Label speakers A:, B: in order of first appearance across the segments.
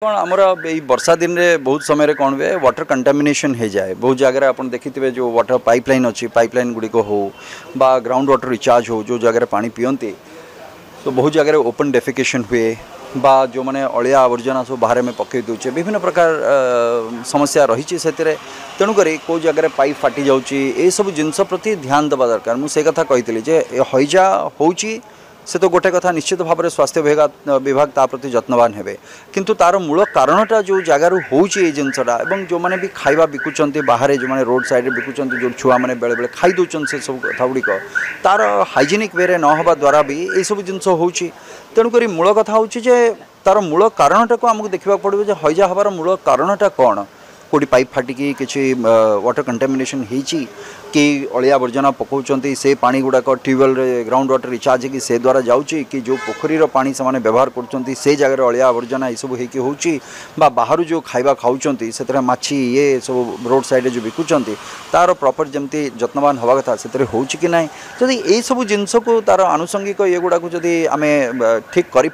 A: कौन आमर ये वर्षा दिन में बहुत समय कौन हुए वाटर कंटामिनेशन हो जाए बहुत जगह आप देखिथे जो वाटर पाइपलाइन अच्छी पाइपलाइन गुड़िक हो बा ग्राउंड वाटर रिचार्ज हो जो जगह पानी पियंती तो बहुत जगह ओपन डेफिकेशन हुए बा जो मैंने अलिया आवर्जना सब बाहर में पकई दूचे विभिन्न प्रकार समस्या रही से तेणुक कौ जगह पाइप फाटी जाऊँगी सब जिनस प्रति ध्यान देवा दरकार मुझे कथा कही हईजा हो से तो गोटे कथा निश्चित भाव में स्वास्थ्य विभाग ता प्रति जत्नवान हेबे किंतु तार मूल कारणटा जो जगार होची जिनसटा एवं जो मैंने भी खाଇବା बिकुचंती बाहर जो मैंने रोड साइड बिकुचंती जो छुआ मैंने बेले बेले खाई दौरान से सब कथा गुड़िक तार हाइजेनिक वे न होबा द्वारा भी ये सब जिनस होची तेणुक मूल कथा होची जे तार मूल कारणटा को आमको देखा पड़ो जे हईजा हबार मूल कारणटा कौन कोटी पाइप फाटिकी किसी वाटर कंटामिनेशन होती कि अलिया आवर्जना पकाउंट से पानी गुड़ाक ट्यूबवेल ग्राउंड वाटर रिचार्ज कि से द्वारा जाऊँगी कि जो पोखरीर पानी से व्यवहार कर जगह अलिया आवर्जना सब हो बाहर जो खाଇବା खाऊँ से माछी ये सब रोड साइड जो बिकुंट तार प्रॉपर जमती जत्नवान हवा कथा से कि ना जदि ये सब जिनस को तार आनुषंगिक ये गुड़ाक जदि आम ठीक कर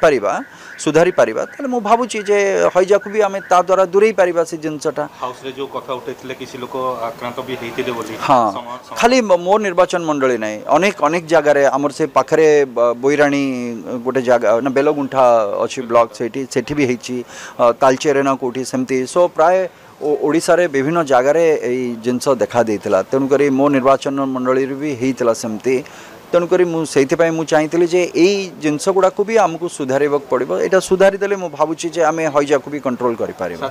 A: सुधारी पारिबा ताले मु भाबुची जे हईजा को भी आमे ता द्वारा दूरे पारिबा से जिनसटा
B: हाउस रे जो कथा उठैथिले किसी लोक आक्रांत भी हेतिले बोली
A: हाँ खाली मोर निर्वाचन मंडली नहीं अनेक अनेक जगह रे हमर से पाखरे बोईराणी गोटे जगह ना बेलगुंठा अच्छी ब्लॉक सेठी भी हेची तालचेरे ना कोठी सेमती सो प्राय ओडिशा रे विभिन्न जगह जिनस देखा देइतिला तेणुक मो निर्वाचन मंडली भी हेइतिला सेमती तेणुक मुझे चाहिए जे यही जिनस गुड़ाक भी आमको सुधार पड़ो यहाँ सुधारी देले मु भावुची जे आमे हईजा को भी कंट्रोल कर पारिबा।